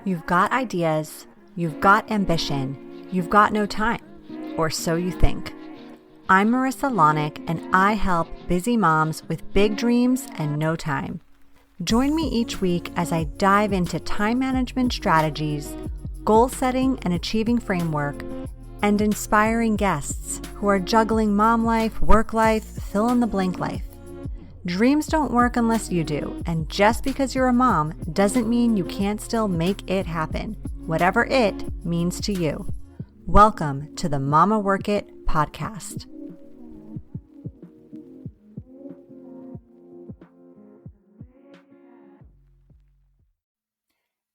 You've got ideas, you've got ambition, you've got no time, or so you think. I'm Marissa Lonick, and I help busy moms with big dreams and no time. Join me each week as I dive into time management strategies, goal setting and achieving framework, and inspiring guests who are juggling mom life, work life, fill in the blank life. Dreams don't work unless you do, and just because you're a mom doesn't mean you can't still make it happen, whatever it means to you. Welcome to the Mama Work It podcast.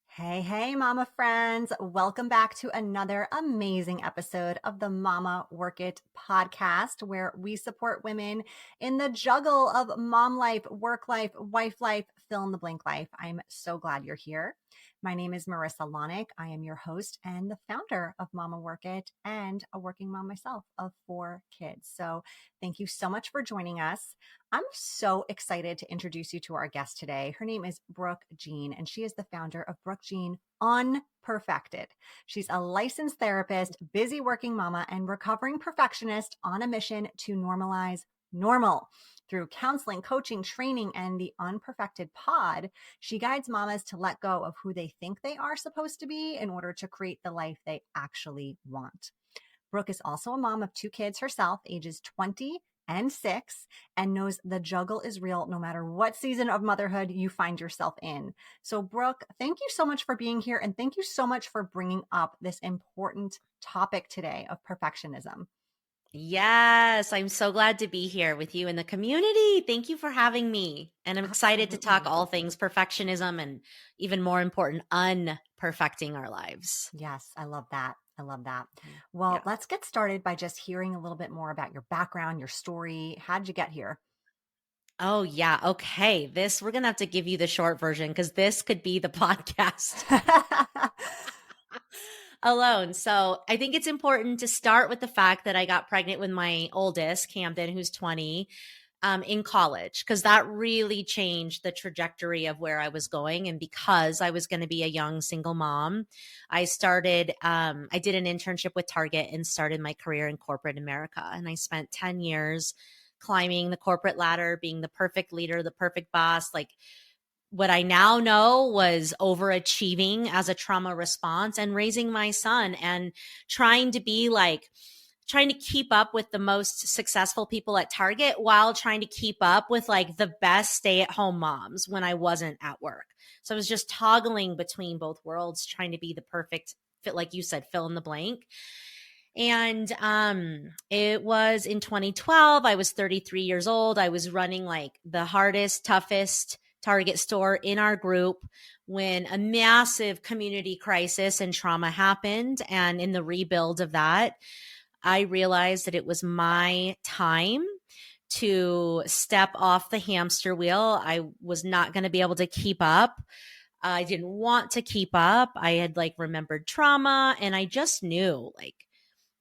Hey, mama friends. Welcome back to another amazing episode of the Mama Work It podcast, where we support women in the juggle of mom life, work life, wife life, fill in the blank life. I'm so glad you're here. My name is Marissa Lonick. I am your host and the founder of Mama Work It and a working mom myself of 4 kids. So thank you so much for joining us. I'm so excited to introduce you to our guest today. Her name is Brooke Jean, and she is the founder of Brooke Jean Unperfected. She's a licensed therapist, busy working mama, and recovering perfectionist on a mission to normalize normal. Through counseling, coaching, training, and the Unperfected Pod, she guides mamas to let go of who they think they are supposed to be in order to create the life they actually want. Brooke is also a mom of 2 kids herself, ages 20 and 6, and knows the juggle is real no matter what season of motherhood you find yourself in. So Brooke, thank you so much for being here, and thank you so much for bringing up this important topic today of perfectionism. Yes, I'm so glad to be here with you in the community. Thank you for having me. And I'm excited to talk all things perfectionism and, even more important, unperfecting our lives. Yes, I love that. Well, let's get started by just hearing a little bit more about your background, your story. How did you get here? Oh, yeah. Okay. We're going to have to give you the short version because this could be the podcast alone. So I think it's important to start with the fact that I got pregnant with my oldest, Camden, who's 20. In college, because that really changed the trajectory of where I was going. And because I was going to be a young single mom, I did an internship with Target and started my career in corporate America. And I spent 10 years climbing the corporate ladder, being the perfect leader, the perfect boss. Like, what I now know was overachieving as a trauma response and raising my son and trying to keep up with the most successful people at Target while trying to keep up with like the best stay-at-home moms when I wasn't at work. So I was just toggling between both worlds, trying to be the perfect fit, like you said, fill in the blank. And it was in 2012. I was 33 years old. I was running like the hardest, toughest Target store in our group when a massive community crisis and trauma happened. And in the rebuild of that, I realized that it was my time to step off the hamster wheel. I was not going to be able to keep up. I didn't want to keep up. I had remembered trauma, and I just knew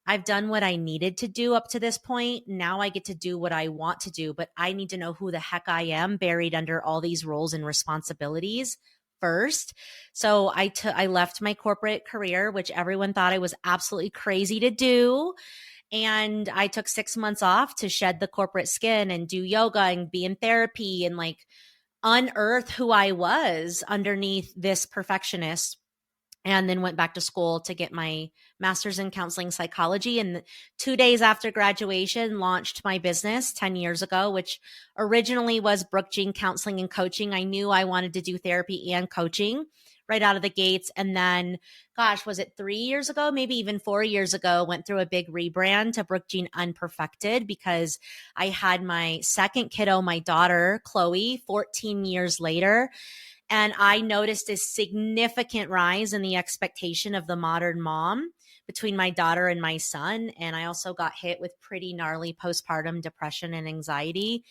I've done what I needed to do up to this point. Now I get to do what I want to do, but I need to know who the heck I am buried under all these roles and responsibilities first. So I left my corporate career, which everyone thought I was absolutely crazy to do. And I took 6 months off to shed the corporate skin and do yoga and be in therapy and unearth who I was underneath this perfectionist. And then went back to school to get my master's in counseling psychology. And 2 days after graduation, launched my business 10 years ago, which originally was Brooke Jean Counseling and Coaching. I knew I wanted to do therapy and coaching right out of the gates. And then, was it 3 years ago, maybe even 4 years ago, went through a big rebrand to Brooke Jean Unperfected because I had my second kiddo, my daughter, Chloe, 14 years later. And I noticed a significant rise in the expectation of the modern mom between my daughter and my son. And I also got hit with pretty gnarly postpartum depression and anxiety.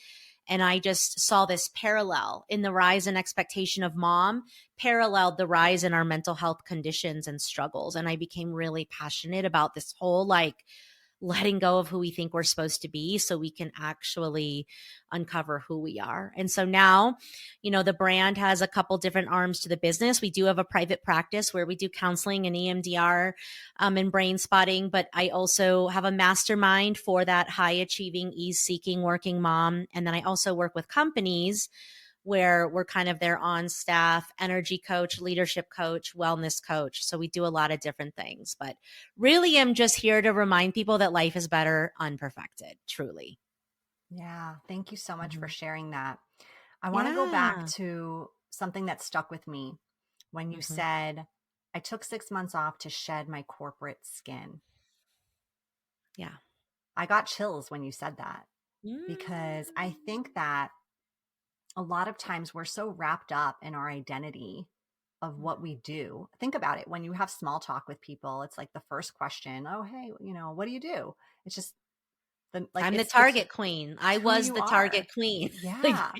And I just saw this parallel in the rise in expectation of mom, paralleled the rise in our mental health conditions and struggles. And I became really passionate about this whole letting go of who we think we're supposed to be so we can actually uncover who we are. And so now, the brand has a couple different arms to the business. We do have a private practice where we do counseling and EMDR and brain spotting, but I also have a mastermind for that high achieving, ease seeking working mom. And then I also work with companies where we're kind of their on staff energy coach, leadership coach, wellness coach. So we do a lot of different things, but really am just here to remind people that life is better unperfected, truly. Yeah. Thank you so much for Mhm. sharing that. I want to go back Yeah. to something that stuck with me when you Hmm. said, I took 6 months off to shed my corporate skin. Yeah. I got chills when you said that because I Mm. think that a lot of times we're so wrapped up in our identity of what we do. Think about it. When you have small talk with people, it's like the first question, oh, hey, what do you do? It's just I'm the it's target queen. I who was you the target are. queen. Like, Yeah.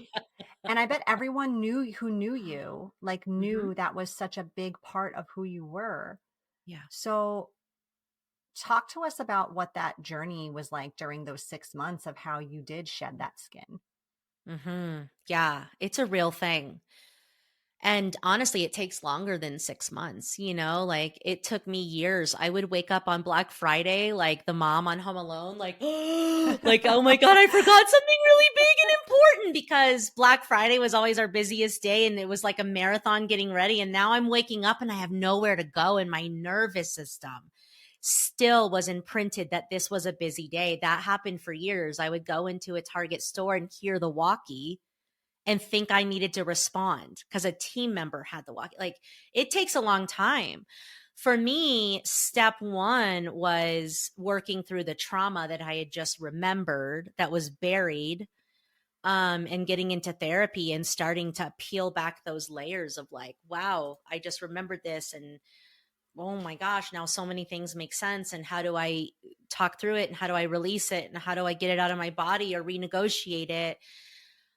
And I bet everyone who knew you, like hmm. knew that was such a big part of who you were. Yeah. So talk to us about what that journey was like during those 6 months of how you did shed that skin. Yeah. It's a real thing. And honestly, it takes longer than 6 months, like it took me years. I would wake up on Black Friday, like the mom on Home Alone, like, like, oh my God, I forgot something really big and important because Black Friday was always our busiest day. And it was like a marathon getting ready. And now I'm waking up and I have nowhere to go. And my nervous system still was imprinted that this was a busy day. That happened for years. I would go into a Target store and hear the walkie and think I needed to respond because a team member had the walk. Like it takes a long time. For me, step one was working through the trauma that I had just remembered that was buried, and getting into therapy and starting to peel back those layers of like, wow, I just remembered this. And oh my gosh, now so many things make sense. And how do I talk through it? And how do I release it? And how do I get it out of my body or renegotiate it?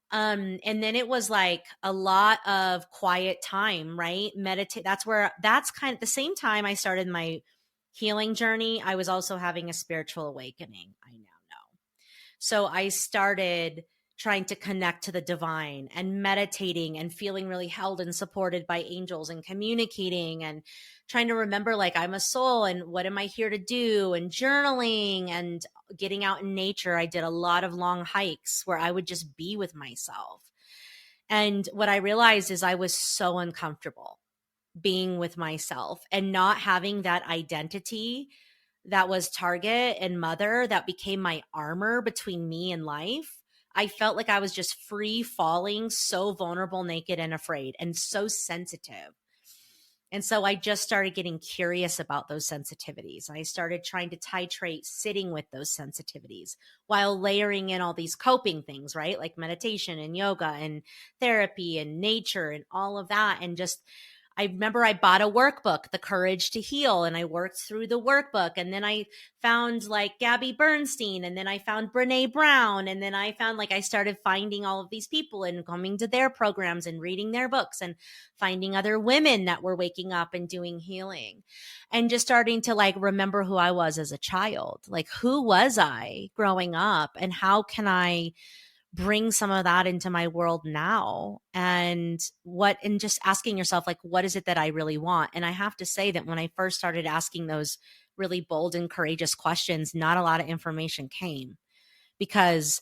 And then it was like a lot of quiet time, right? Meditate. That's kind of the same time I started my healing journey. I was also having a spiritual awakening. I now know. So I started trying to connect to the divine and meditating and feeling really held and supported by angels and communicating and trying to remember like I'm a soul and what am I here to do and journaling and getting out in nature. I did a lot of long hikes where I would just be with myself. And what I realized is I was so uncomfortable being with myself and not having that identity that was target and mother that became my armor between me and life. I felt like I was just free falling, so vulnerable, naked, and afraid, and so sensitive. And so I just started getting curious about those sensitivities. I started trying to titrate sitting with those sensitivities while layering in all these coping things, right? Like meditation and yoga and therapy and nature and all of that. And just I remember I bought a workbook, The Courage to Heal, and I worked through the workbook. And then I found like Gabby Bernstein, and then I found Brene Brown. And then I found like I started finding all of these people and coming to their programs and reading their books and finding other women that were waking up and doing healing and just starting to like remember who I was as a child. Like, who was I growing up, and how can I bring some of that into my world now? And just asking yourself, like, what is it that I really want? And I have to say that when I first started asking those really bold and courageous questions, not a lot of information came because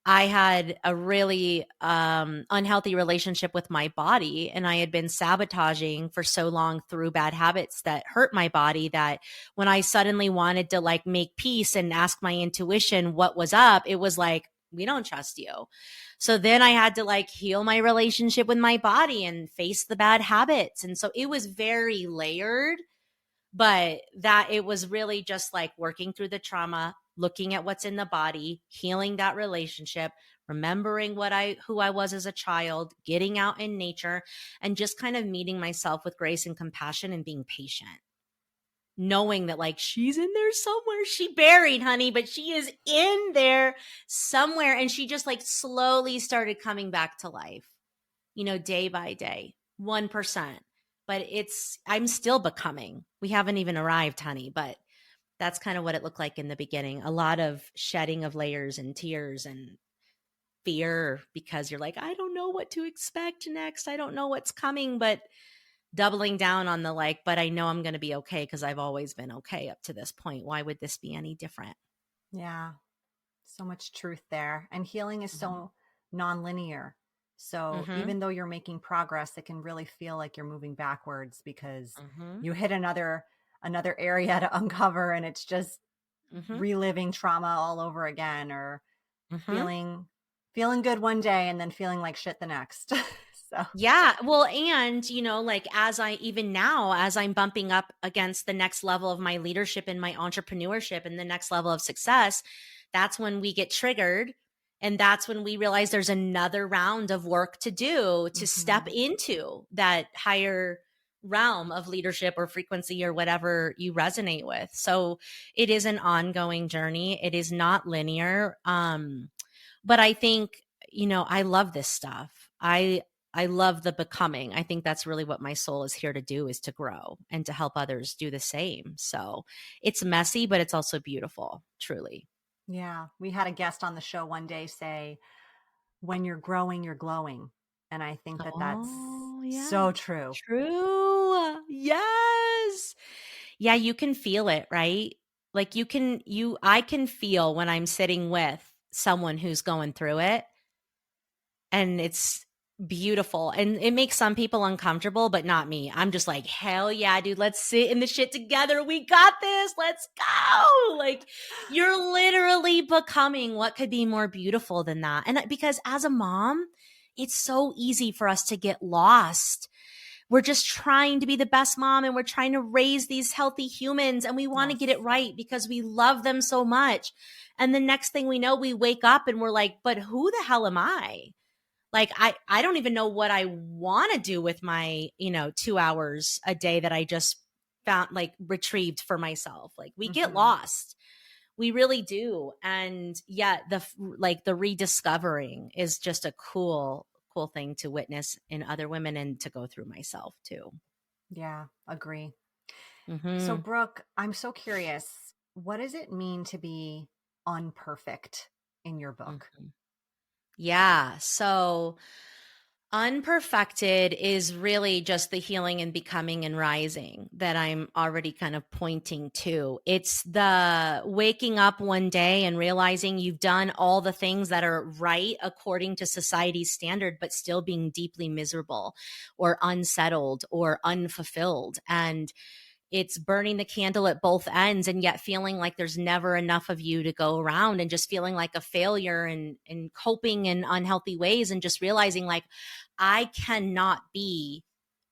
I had a really unhealthy relationship with my body, and I had been sabotaging for so long through bad habits that hurt my body that when I suddenly wanted to like make peace and ask my intuition what was up, it was like, we don't trust you. So then I had to like heal my relationship with my body and face the bad habits. And so it was very layered, but that it was really just like working through the trauma, looking at what's in the body, healing that relationship, remembering who I was as a child, getting out in nature, and just kind of meeting myself with grace and compassion and being patient, knowing that like she's in there somewhere. She buried, honey, but she is in there somewhere. And she just like slowly started coming back to life, day by day, 1%. But I'm still becoming. We haven't even arrived, honey, but That's kind of what it looked like in the beginning. A lot of shedding of layers and tears and fear because you're like, I don't know what to expect next. I don't know what's coming, but doubling down on the like, but I know I'm going to be okay because I've always been okay up to this point. Why would this be any different? Yeah. So much truth there. And healing is Mhm. so nonlinear. So Mhm. even though you're making progress, it can really feel like you're moving backwards because Mhm. you hit another area to uncover, and it's just Mhm. reliving trauma all over again, or Mhm. feeling good one day and then feeling like shit the next. So, Yeah. Well, and, like as I, even now, as I'm bumping up against the next level of my leadership and my entrepreneurship and the next level of success, that's when we get triggered. And that's when we realize there's another round of work to do to step mhm. into that higher realm of leadership or frequency or whatever you resonate with. So it is an ongoing journey. It is not linear. But I think, I love this stuff. I love the becoming. I think that's really what my soul is here to do, is to grow and to help others do the same. So it's messy, but it's also beautiful, truly. Yeah. We had a guest on the show one day say, when you're growing, you're glowing. And I think that that's Oh, yeah. so true. True. Yes. Yeah, you can feel it, right? Like I can feel when I'm sitting with someone who's going through it, and it's beautiful, and it makes some people uncomfortable, but not me. I'm just like, hell yeah, dude, let's sit in the shit together. We got this. Let's go. Like, you're literally becoming. What could be more beautiful than that? And because as a mom, it's so easy for us to get lost. We're just trying to be the best mom, and we're trying to raise these healthy humans, and we want to get it Yes. right because we love them so much. And the next thing we know, we wake up and we're like, but who the hell am I? Like, I don't even know what I want to do with my 2 hours a day that I just found, like, retrieved for myself. Like, we get Mhm. lost, we really do. And yet the rediscovering is just a cool thing to witness in other women and to go through myself too. Yeah, agree. So, Hmm. Brooke, I'm so curious. What does it mean to be unperfect in your book? Hmm. Yeah, so unperfected is really just the healing and becoming and rising that I'm already kind of pointing to. It's the waking up one day and realizing you've done all the things that are right according to society's standard, but still being deeply miserable or unsettled or unfulfilled. And it's burning the candle at both ends, and yet feeling like there's never enough of you to go around, and just feeling like a failure and coping in unhealthy ways, and just realizing like I cannot be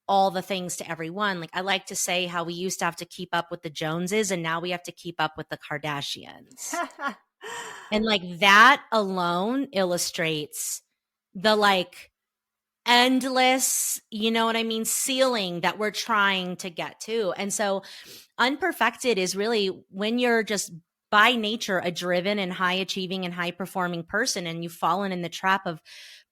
all the things to everyone. Like, I like to say how we used to have to keep up with the Joneses, and now we have to keep up with the Kardashians. And like that alone illustrates the like endless, you know what I mean, ceiling that we're trying to get to. And so unperfected is really when you're just by nature a driven and high achieving and high performing person, and you've fallen in the trap of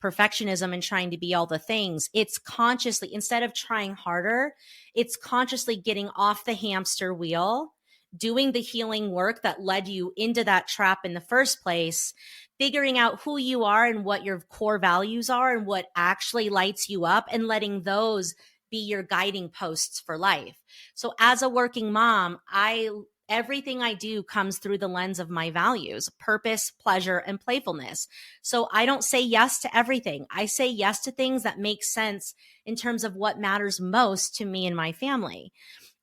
perfectionism and trying to be all the things. It's consciously, instead of trying harder, it's consciously getting off the hamster wheel, doing the healing work that led you into that trap in the first place, figuring out who you are and what your core values are and what actually lights you up, and letting those be your guiding posts for life. So as a working mom, everything I do comes through the lens of my values: purpose, pleasure, and playfulness. So I don't say yes to everything. I say yes to things that make sense in terms of what matters most to me and my family.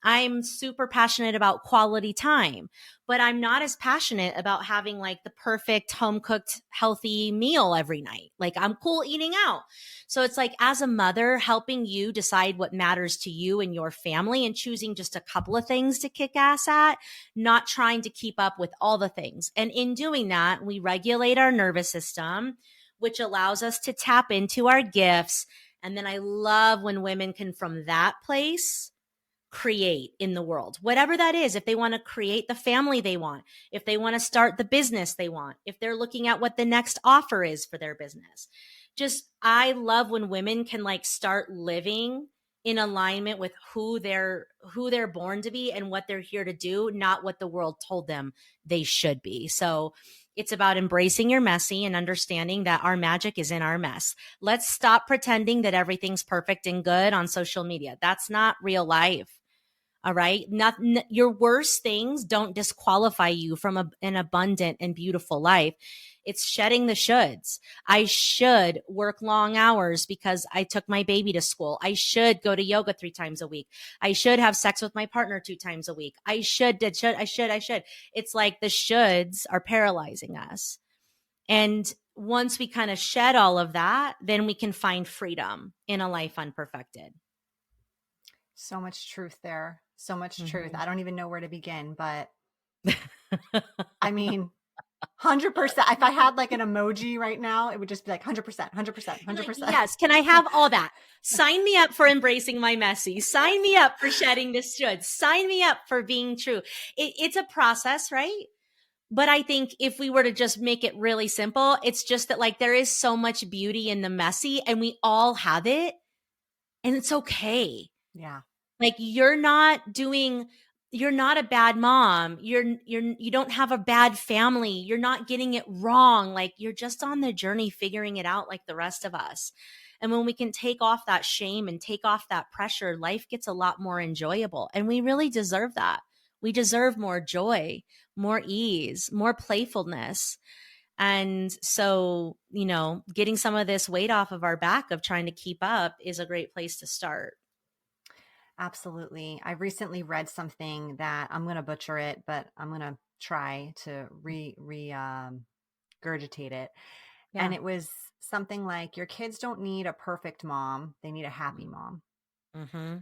I'm super passionate about quality time, but I'm not as passionate about having like the perfect home cooked healthy meal every night. Like, I'm cool eating out. So it's like, as a mother, helping you decide what matters to you and your family, and choosing just a couple of things to kick ass at, not trying to keep up with all the things. And in doing that, we regulate our nervous system, which allows us to tap into our gifts. And then I love when women can, from that place, create in the world, whatever that is. If they want to create the family they want, if they want to start the business they want, if they're looking at what the next offer is for their business. Just, I love when women can like start living in alignment with who they're born to be and what they're here to do, not what the world told them they should be. So it's about embracing your messy and understanding that our magic is in our mess. Let's stop pretending that everything's perfect and good on social media. That's not real life. All right. Your worst things don't disqualify you from an abundant and beautiful life. It's shedding the shoulds. I should work long hours because I took my baby to school. I should go to yoga 3 times a week. I should have sex with my partner 2 times a week. I should. It's like the shoulds are paralyzing us. And once we kind of shed all of that, then we can find freedom in a life unperfected. So much truth there. So much truth. Mm-hmm. I don't even know where to begin, but I mean, 100%. If I had like an emoji right now, it would just be like 100%, 100%, 100%. Yes. Can I have all that? Sign me up for embracing my messy. Sign me up for shedding the should. Sign me up for being true. It's a process, right? But I think if we were to just make it really simple, it's just that like there is so much beauty in the messy and we all have it and it's okay. Yeah. Like you're not a bad mom. You don't have a bad family. You're not getting it wrong. Like you're just on the journey figuring it out like the rest of us. And when we can take off that shame and take off that pressure, life gets a lot more enjoyable. And we really deserve that. We deserve more joy, more ease, more playfulness. And so, getting some of this weight off of our back of trying to keep up is a great place to start. Absolutely. I recently read something that I'm going to butcher it, but I'm going to try to regurgitate it. Yeah. And it was something like, your kids don't need a perfect mom. They need a happy mom. Mm-hmm.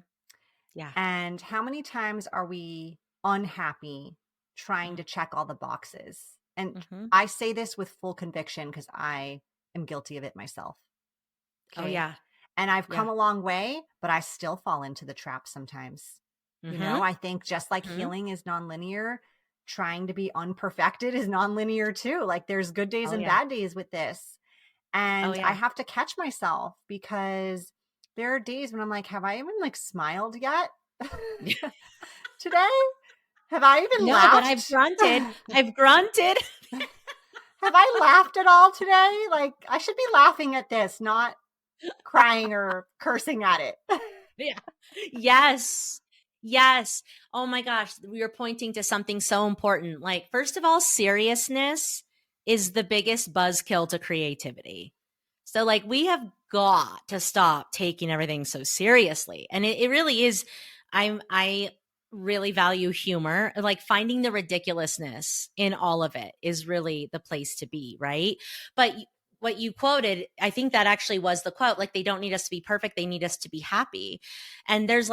Yeah. And how many times are we unhappy trying to check all the boxes? And I say this with full conviction because I am guilty of it myself. Okay? Oh, yeah. And I've come a long way, but I still fall into the trap sometimes. I think just like healing is nonlinear, trying to be unperfected is nonlinear too. Like there's good days and bad days with this. And I have to catch myself because there are days when I'm like, have I even like smiled yet today? Have I even laughed? But I've grunted. Have I laughed at all today? Like I should be laughing at this, not crying or cursing at it. Yeah. Yes. Oh my gosh. We were pointing to something so important. Like, first of all, seriousness is the biggest buzzkill to creativity. So like we have got to stop taking everything so seriously. And it really is. I really value humor. Like finding the ridiculousness in all of it is really the place to be. Right. But what you quoted, I think that actually was the quote. Like, they don't need us to be perfect. They need us to be happy. And there's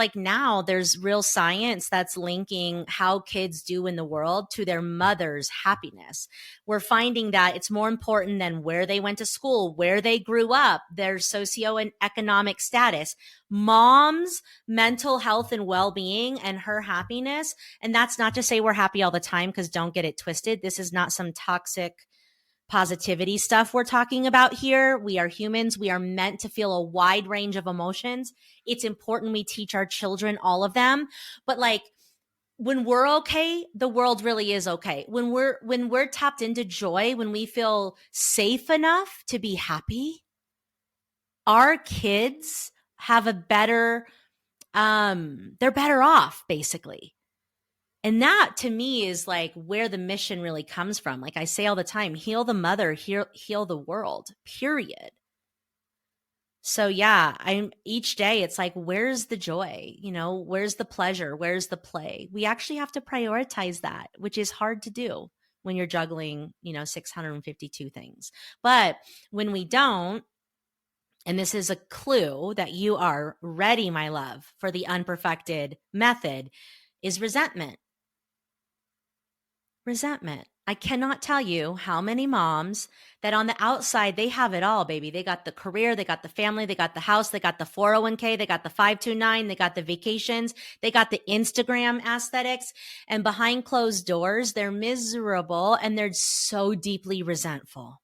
real science that's linking how kids do in the world to their mother's happiness. We're finding that it's more important than where they went to school, where they grew up, their socioeconomic status, mom's mental health and well-being and her happiness. And that's not to say we're happy all the time, because don't get it twisted. This is not some toxic positivity stuff we're talking about here. We are humans. We are meant to feel a wide range of emotions. It's important we teach our children all of them. But like when we're okay, the world really is okay. When we're tapped into joy, when we feel safe enough to be happy, our kids have a better they're better off, basically. And that to me is like where the mission really comes from. Like I say all the time, heal the mother, heal the world, period. So yeah, each day it's like, where's the joy? Where's the pleasure? Where's the play? We actually have to prioritize that, which is hard to do when you're juggling, 652 things. But when we don't, and this is a clue that you are ready, my love, for the unperfected method, is resentment. Resentment. I cannot tell you how many moms that on the outside, they have it all, baby. They got the career, they got the family, they got the house, they got the 401k, they got the 529, they got the vacations, they got the Instagram aesthetics. And behind closed doors, they're miserable and they're so deeply resentful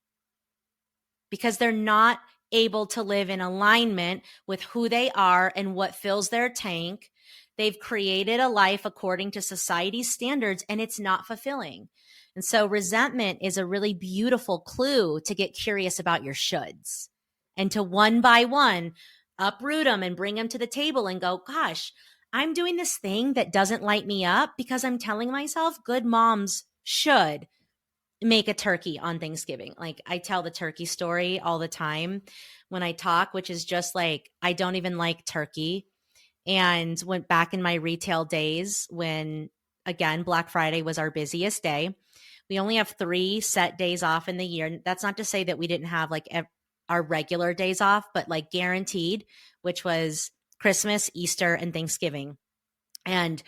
because they're not able to live in alignment with who they are and what fills their tank. They've created a life according to society's standards, and it's not fulfilling. And so resentment is a really beautiful clue to get curious about your shoulds and to one by one uproot them and bring them to the table and go, gosh, I'm doing this thing that doesn't light me up because I'm telling myself good moms should make a turkey on Thanksgiving. Like I tell the turkey story all the time when I talk, which is just like, I don't even like turkey. And went back in my retail days when, again, Black Friday was our busiest day. We only have 3 set days off in the year. That's not to say that we didn't have like our regular days off, but like guaranteed, which was Christmas, Easter, and Thanksgiving. And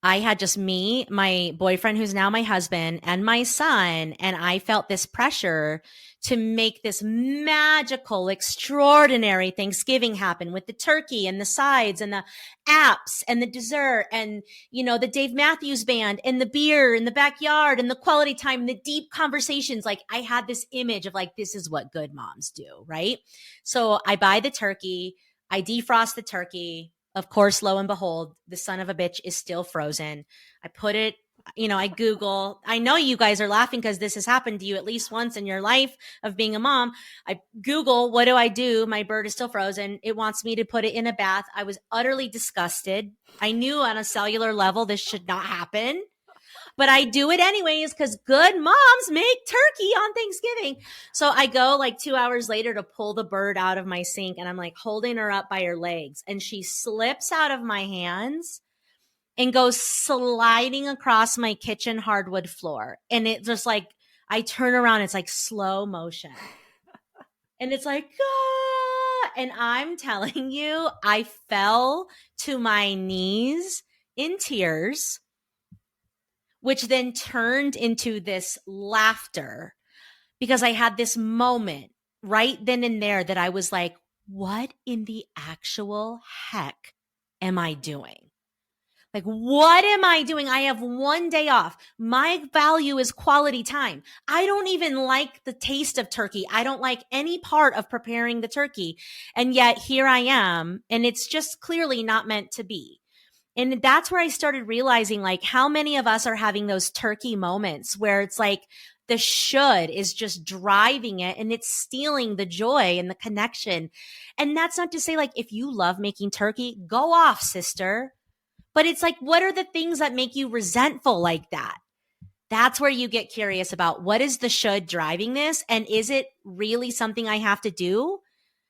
I had just me, my boyfriend, who's now my husband, and my son. And I felt this pressure to make this magical, extraordinary Thanksgiving happen with the turkey and the sides and the apps and the dessert and, you know, the Dave Matthews Band and the beer in the backyard and the quality time and the deep conversations. Like I had this image of like, this is what good moms do, right? So I buy the turkey, I defrost the turkey. Of course, lo and behold, the son of a bitch is still frozen. I put it, you know, I Google. I know you guys are laughing because this has happened to you at least once in your life of being a mom. I Google, what do I do? My bird is still frozen. It wants me to put it in a bath. I was utterly disgusted. I knew on a cellular level this should not happen. But I do it anyways because good moms make turkey on Thanksgiving. So I go like 2 hours later to pull the bird out of my sink and I'm like holding her up by her legs and she slips out of my hands and goes sliding across my kitchen hardwood floor. And it just like, I turn around, it's like slow motion. And it's like, ah! And I'm telling you, I fell to my knees in tears, which then turned into this laughter because I had this moment right then and there that I was like, what in the actual heck am I doing? Like, what am I doing? I have one day off. My value is quality time. I don't even like the taste of turkey. I don't like any part of preparing the turkey. And yet here I am, and it's just clearly not meant to be. And that's where I started realizing like how many of us are having those turkey moments where it's like the should is just driving it and it's stealing the joy and the connection. And that's not to say like if you love making turkey, go off, sister. But it's like, what are the things that make you resentful like that? That's where you get curious about what is the should driving this? And is it really something I have to do?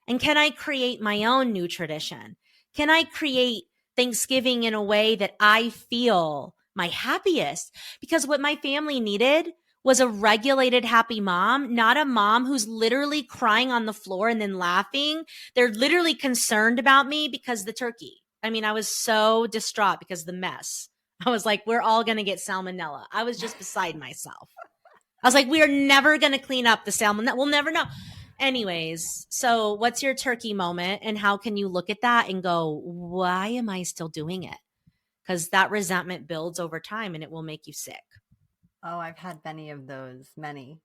And can I create my own new tradition? Can I create Thanksgiving in a way that I feel my happiest? Because what my family needed was a regulated, happy mom, not a mom who's literally crying on the floor and then laughing. They're literally concerned about me because the turkey. I mean, I was so distraught because of the mess. I was like, we're all going to get salmonella. I was just beside myself. I was like, we are never going to clean up the salmonella. We'll never know. Anyways, so what's your turkey moment and how can you look at that and go, why am I still doing it? Because that resentment builds over time and it will make you sick. Oh, I've had many of those. Many.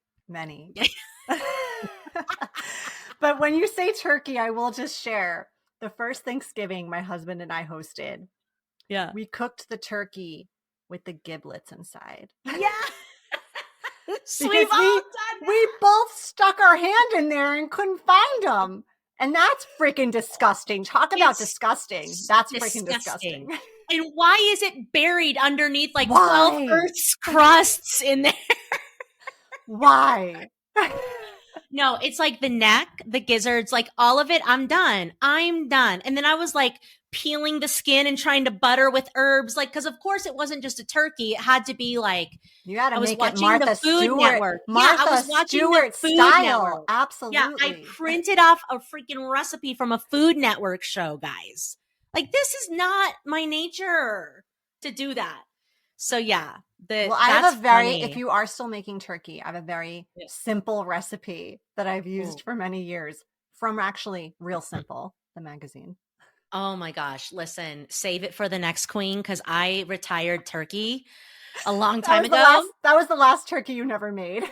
But when you say turkey, I will just share the first Thanksgiving my husband and I hosted. Yeah. We cooked the turkey with the giblets inside. Yeah. Because we both stuck our hand in there and couldn't find them. And that's freaking disgusting. Talk about disgusting. That's freaking disgusting. And why is it buried underneath like 12 Earth's crusts in there? Why? No, it's like the neck, the gizzards, like all of it. I'm done. And then I was like peeling the skin and trying to butter with herbs. Like, cause of course it wasn't just a turkey. It had to be like, you got to make it Martha Stewart. Martha Stewart style. Network. Absolutely. Yeah, I printed off a freaking recipe from a Food Network show, guys. Like, this is not my nature to do that. So yeah. I have a very, if you are still making turkey, I have a very simple recipe that I've used for many years from actually Real Simple, the magazine. Oh my gosh. Listen, save it for the next queen because I retired turkey a long time ago. That was the last turkey you never made.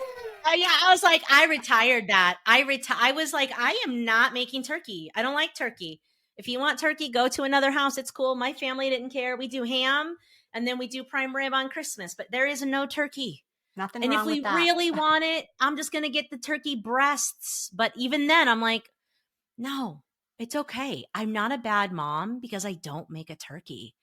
Yeah, I was like, I retired that. I was like, I am not making turkey. I don't like turkey. If you want turkey, go to another house. It's cool. My family didn't care. We do ham and then we do prime rib on Christmas, but there is no turkey. Nothing And if wrong with we that. really want it, I'm just going to get the turkey breasts. But even then, I'm like, no, it's okay. I'm not a bad mom because I don't make a turkey.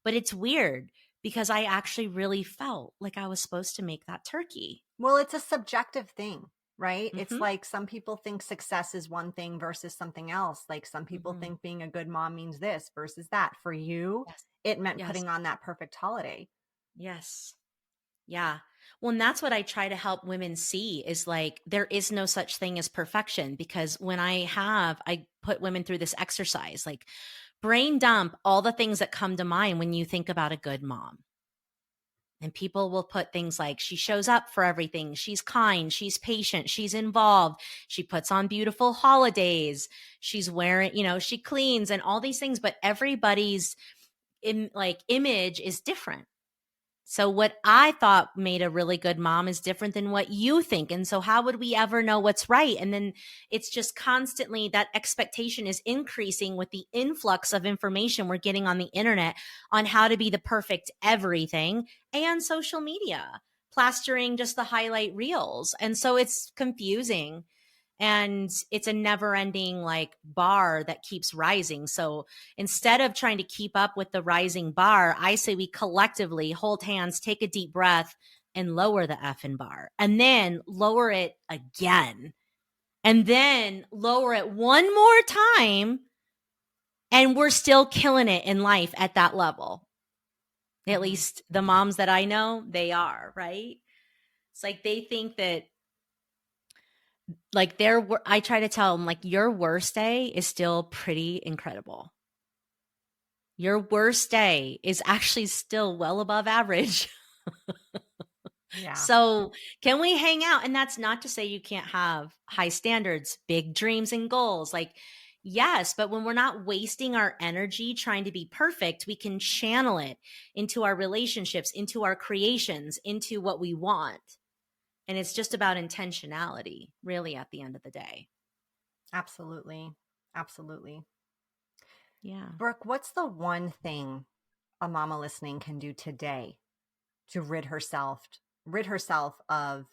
But it's weird because I actually really felt like I was supposed to make that turkey. Well, it's a subjective thing, right? It's Hmm. like some people think success is one thing versus something else. Like some people Hmm. think being a good mom means this versus that. For you, Yes. it meant Yes. putting on that perfect holiday. Yes. Yeah. Well, and that's what I try to help women see is like there is no such thing as perfection because I put women through this exercise, like brain dump all the things that come to mind when you think about a good mom. And people will put things like she shows up for everything, she's kind, she's patient, she's involved, she puts on beautiful holidays, she's wearing, she cleans and all these things, but everybody's image is different. So what I thought made a really good mom is different than what you think. And so how would we ever know what's right? And then it's just constantly that expectation is increasing with the influx of information we're getting on the internet on how to be the perfect everything and social media, plastering just the highlight reels. And so it's confusing and it's a never ending like bar that keeps rising. So instead of trying to keep up with the rising bar, I say we collectively hold hands, take a deep breath, and lower the effing bar, and then lower it again, and then lower it one more time. And we're still killing it in life at that level. At Hmm. least the moms that I know, they are, right? It's like they think that like I try to tell them like your worst day is still pretty incredible. Your worst day is actually still well above average. Yeah, So, can we hang out? And that's not to say you can't have high standards, big dreams and goals. Like, yes, but when we're not wasting our energy trying to be perfect, we can channel it into our relationships, into our creations, into what we want. And it's just about intentionality, really, at the end of the day. absolutely. Absolutely. Yeah. Brooke, what's the one thing a mama listening can do today to rid herself of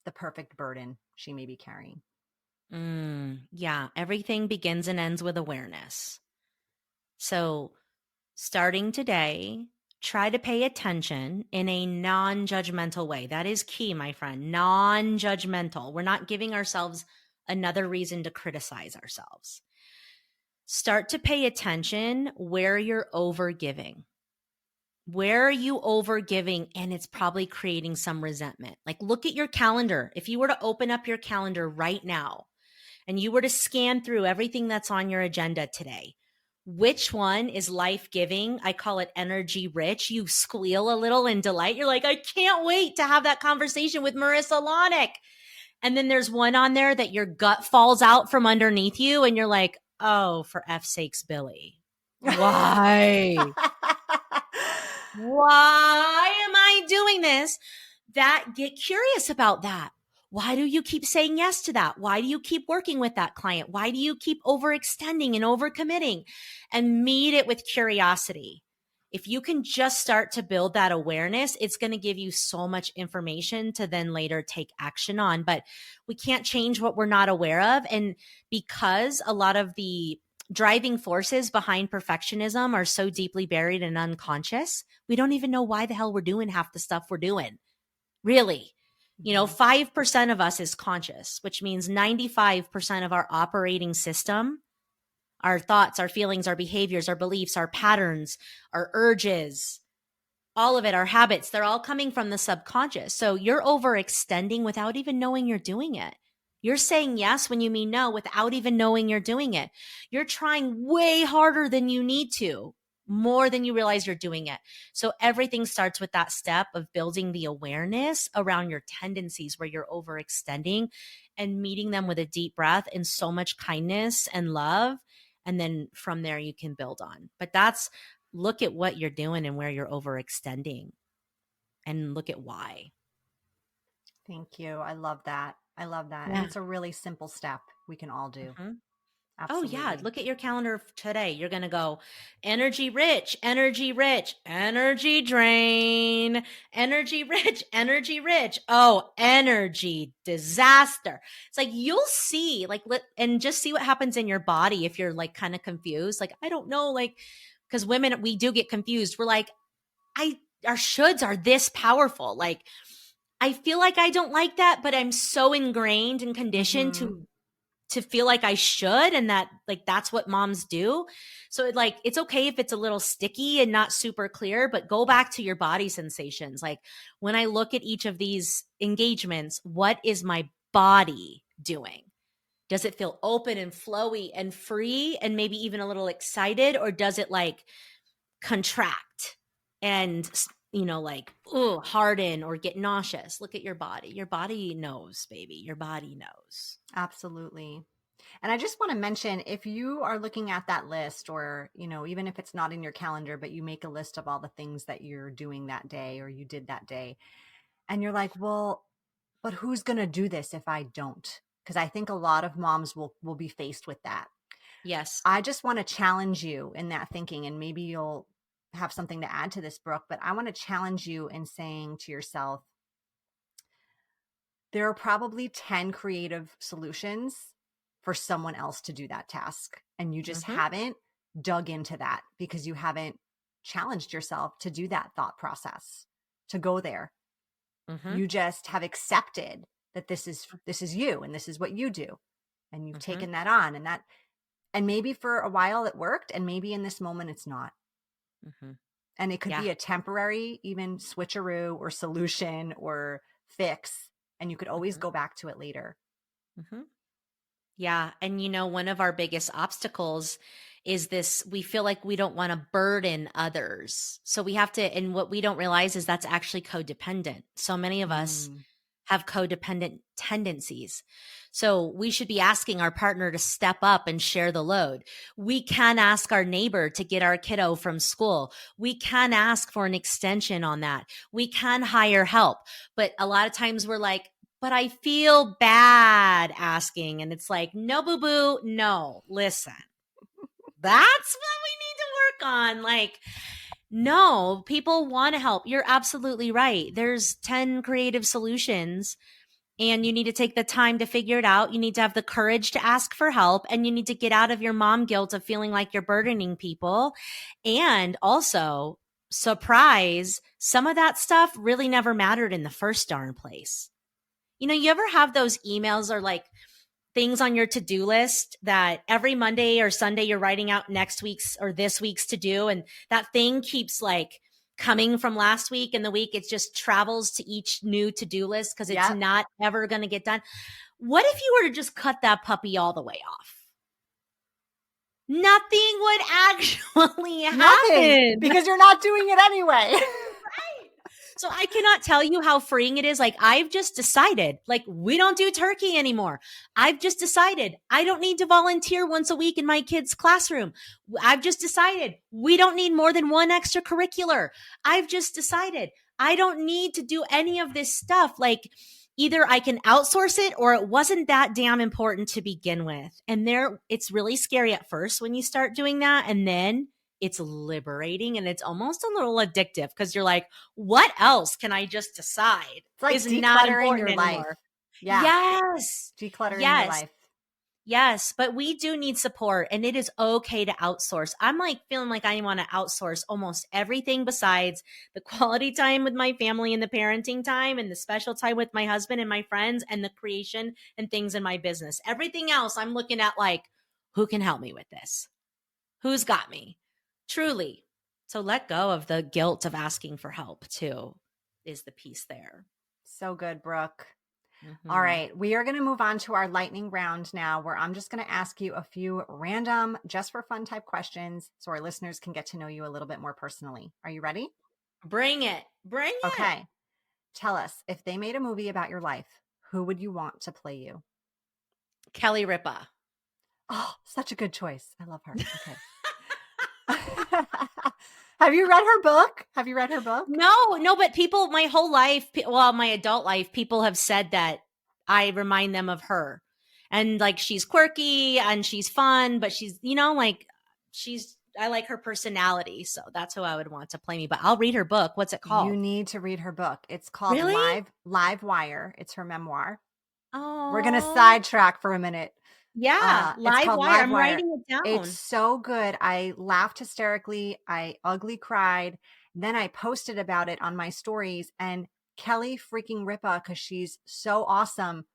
the perfect burden she may be carrying? Yeah. Everything begins and ends with awareness. So, starting today, try to pay attention in a non judgmental way. That is key, my friend. Non judgmental. We're not giving ourselves another reason to criticize ourselves. Start to pay attention where you're over giving. Where are you over giving? And it's probably creating some resentment. Like, look at your calendar. If you were to open up your calendar right now, and you were to scan through everything that's on your agenda today, which one is life giving? I call it energy rich. You squeal a little in delight. You're like, I can't wait to have that conversation with Marissa Lonick. And then there's one on there that your gut falls out from underneath you, and you're like, oh, for F's sakes, Billy. Why? Why am I doing this? Get curious about that. Why do you keep saying yes to that? Why do you keep working with that client? Why do you keep overextending and overcommitting? And meet it with curiosity. If you can just start to build that awareness, it's going to give you so much information to then later take action on. But we can't change what we're not aware of. And because a lot of the driving forces behind perfectionism are so deeply buried and unconscious, we don't even know why the hell we're doing half the stuff we're doing. Really. Mhm. 5% of us is conscious, which means 95% of our operating system, our thoughts, our feelings, our behaviors, our beliefs, our patterns, our urges, all of it, our habits, they're all coming from the subconscious. So you're overextending without even knowing you're doing it. You're saying yes when you mean no without even knowing you're doing it. You're trying way harder than you need to, more than you realize you're doing it. So everything starts with that step of building the awareness around your tendencies where you're overextending and meeting them with a deep breath and so much kindness and love. And then from there, you can build on. But look at what you're doing and where you're overextending and look at why. Thank you. I love that. I love that. And Yeah. it's a really simple step we can all do. Mhm. Oh, yeah. Absolutely. Look at your calendar today. You're going to go energy rich, energy rich, energy drain, energy rich, energy rich. Oh, energy disaster. It's like you'll see, like, and just see what happens in your body if you're like kind of confused. Like, I don't know, like, because women, we do get confused. We're like, our shoulds are this powerful. Like, I feel like I don't like that, but I'm so ingrained and conditioned Mm-hmm. to feel like I should, and that like that's what moms do. So it's okay if it's a little sticky and not super clear, but go back to your body sensations. Like when I look at each of these engagements, what is my body doing? Does it feel open and flowy and free and maybe even a little excited, or does it like contract and like harden or get nauseous? Look at your body. Your body knows, baby. Your body knows. Absolutely. And I just want to mention, if you are looking at that list, or, even if it's not in your calendar, but you make a list of all the things that you're doing that day or you did that day, and you're like, well, but who's going to do this if I don't? Because I think a lot of moms will be faced with that. Yes. I just want to challenge you in that thinking, and maybe you'll have something to add to this, Brooke, but I want to challenge you in saying to yourself, there are probably 10 creative solutions for someone else to do that task. And you just Mm-hmm. haven't dug into that because you haven't challenged yourself to do that thought process, to go there. Mm-hmm. You just have accepted that this is you and this is what you do. And you've Mm-hmm. taken that on, and maybe for a while it worked, and maybe in this moment it's not. Mm-hmm. And it could Yeah. be a temporary, even switcheroo or solution or fix. And you could always Mm-hmm. go back to it later. Mm-hmm. Yeah. And one of our biggest obstacles is this: we feel like we don't want to burden others. So we have to, and what we don't realize is that's actually codependent. So many of us Mm. have codependent tendencies. So we should be asking our partner to step up and share the load. We can ask our neighbor to get our kiddo from school. We can ask for an extension on that. We can hire help. But a lot of times we're like, but I feel bad asking. And it's like, no, boo boo, no, listen. That's what we need to work on. Like, no, people want to help. You're absolutely right. There's 10 creative solutions, and you need to take the time to figure it out. You need to have the courage to ask for help, and you need to get out of your mom guilt of feeling like you're burdening people. And also, surprise, some of that stuff really never mattered in the first darn place. You ever have those emails or like things on your to-do list that every Monday or Sunday you're writing out next week's or this week's to do, and that thing keeps like coming from last week, and the week it just travels to each new to-do list because it's Yep. not ever going to get done? What if you were to just cut that puppy all the way off? Nothing would actually Nothing, happen. because you're not doing it anyway. Right. So I cannot tell you how freeing it is. Like, I've just decided, like, we don't do turkey anymore. I've just decided I don't need to volunteer once a week in my kid's classroom. I've just decided we don't need more than one extracurricular. I've just decided I don't need to do any of this stuff. Like, either I can outsource it or it wasn't that damn important to begin with. And it's really scary at first when you start doing that. And then it's liberating, and it's almost a little addictive because you're like, what else can I just decide It's like is not decluttering important your life. anymore? Yeah. Yes. Decluttering your Yes. life. Yes. But we do need support, and it is okay to outsource. I'm like feeling like I want to outsource almost everything besides the quality time with my family and the parenting time and the special time with my husband and my friends and the creation and things in my business. Everything else I'm looking at like, who can help me with this? Who's got me? Truly. So let go of the guilt of asking for help too, is the piece there. So good, Brooke. All Mm-hmm. right. We are going to move on to our lightning round now, where I'm just going to ask you a few random, just for fun type questions so our listeners can get to know you a little bit more personally. Are you ready? Bring it. Bring it. Okay. Tell us, if they made a movie about your life, who would you want to play you? Kelly Ripa. Oh, such a good choice. I love her. Okay. Have you read her book? Have you read her book? No, but people, my whole life, well, my adult life, people have said that I remind them of her. And like, she's quirky and she's fun, but she's, like I like her personality. So that's who I would want to play me. But I'll read her book. What's it You called? need to read her book. It's called Really? Live Wire. It's her memoir. We're going to Oh, sidetrack for a minute. yeah. It's Live called Wire. Live I'm Wire. writing it It's down. so good. I laughed hysterically. I ugly cried. Then I posted about it on my stories, and Kelly freaking Ripa, because she's so awesome,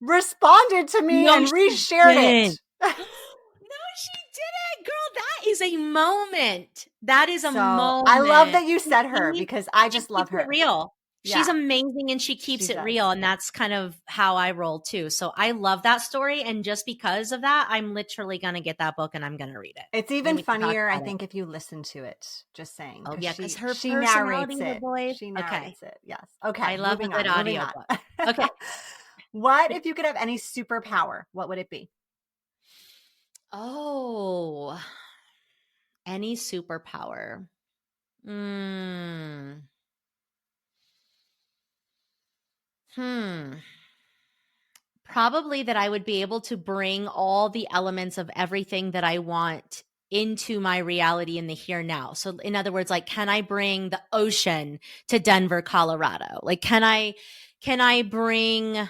responded to me No, and she reshared didn't. it. No, she didn't. Girl, that is a moment. That is a So I love moment. that you said her, She because I she just love keeps it her. real. She's Yeah, amazing and she she keeps it does. real. And that's kind of how I roll too. So I love that story. And just because of that, I'm literally going to get that book and I'm going to read it. It's Then even we can talk funnier, I about it. think, if you listen to it. Just saying, Oh, because yeah. Because her she personality, narrates her it. voice. She Okay. narrates it. Yes. Okay. I love a good Moving on. audiobook. Okay. What if you could have any superpower? What would it be? Oh, any superpower. Hmm. Hmm. Probably that I would be able to bring all the elements of everything that I want into my reality in the here now. So in other words, like, can I bring the ocean to Denver, Colorado? Like, can I bring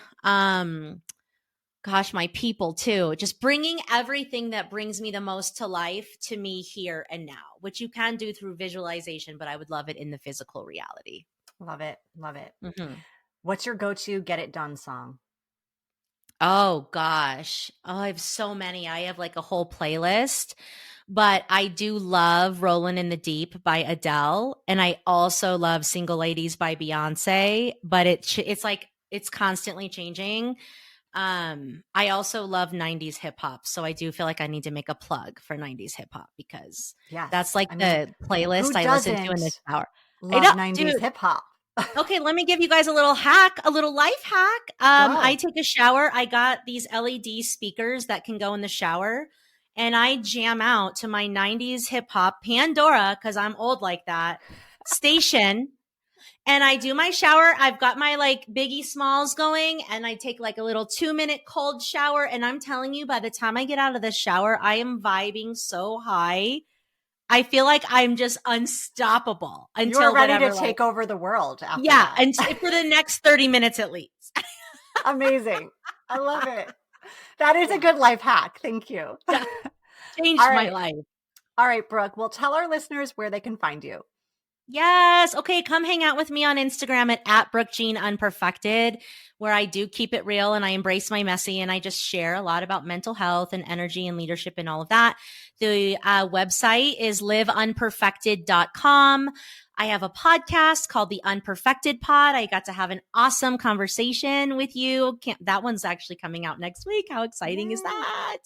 gosh, my people too? Just bringing everything that brings me the most to life to me here and now, which you can do through visualization, but I would love it in the physical reality. Love it. Love it. Mhm. What's your go-to get it done song? Oh gosh. Oh, I have so many. I have like a whole playlist, but I do love Rollin' in the Deep by Adele, and I also love Single Ladies by Beyonce, but it's like it's constantly changing. I also love 90s hip hop, so I do feel like I need to make a plug for 90s hip hop because that's Yes. like I mean, the who playlist I listen to in the doesn't shower. I love know, 90s dude. hip hop? Okay, let me give you guys a little life hack. I Go. take a shower. I got these LED speakers that can go in the shower, and I jam out to my 90s hip hop Pandora, because I'm old like that, station. And I do my shower. I've got my like Biggie Smalls going, and I take like a little 2-minute cold shower. And I'm telling you, by the time I get out of the shower, I am vibing so high. I feel like I'm just unstoppable You're until ready to whatever, like, take over the world after yeah, that. and for the next 30 minutes at least. Amazing. I love it. That is a Yeah. good life hack. Thank you. Yeah. All Changed my right. life. All right, Brooke. Well, tell our listeners where they can find you. Yes. Okay. Come hang out with me on Instagram at Brooke Jean Unperfected, where I do keep it real and I embrace my messy and I just share a lot about mental health and energy and leadership and all of that. The website is liveunperfected.com. I have a podcast called The Unperfected Pod. I got to have an awesome conversation with you. That one's actually coming out next week. How exciting is that?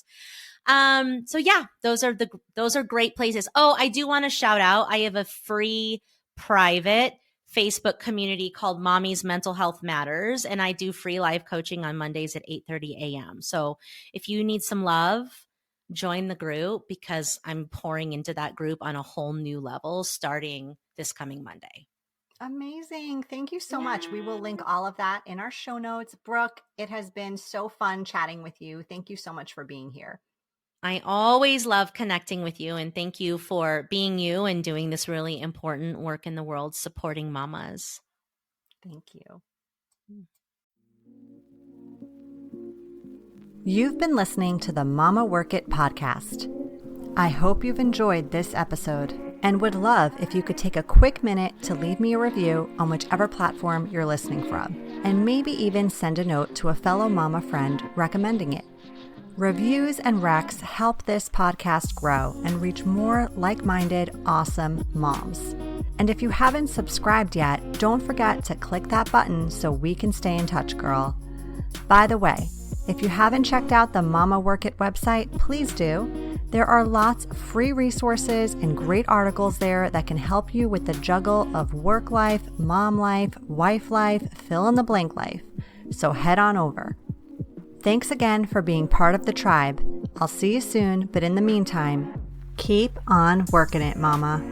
So yeah, those are great places. Oh, I do want to shout out. I have a free private Facebook community called Mommy's Mental Health Matters, and I do free live coaching on Mondays at 8:30 a.m. So if you need some love, join the group because I'm pouring into that group on a whole new level starting this coming Monday. Amazing. Thank you so much. We will link Yeah. all of that in our show notes. Brooke, it has been so fun chatting with you. Thank you so much for being here. I always love connecting with you, and thank you for being you and doing this really important work in the world supporting mamas. Thank you. You've been listening to the Mama Work It podcast. I hope you've enjoyed this episode and would love if you could take a quick minute to leave me a review on whichever platform you're listening from, and maybe even send a note to a fellow mama friend recommending it. Reviews and recs help this podcast grow and reach more like-minded, awesome moms. And if you haven't subscribed yet, don't forget to click that button so we can stay in touch, girl. By the way, if you haven't checked out the Mama Work It website, please do. There are lots of free resources and great articles there that can help you with the juggle of work life, mom life, wife life, fill in the blank life. So head on over. Thanks again for being part of the tribe. I'll see you soon, but in the meantime, keep on working it, mama.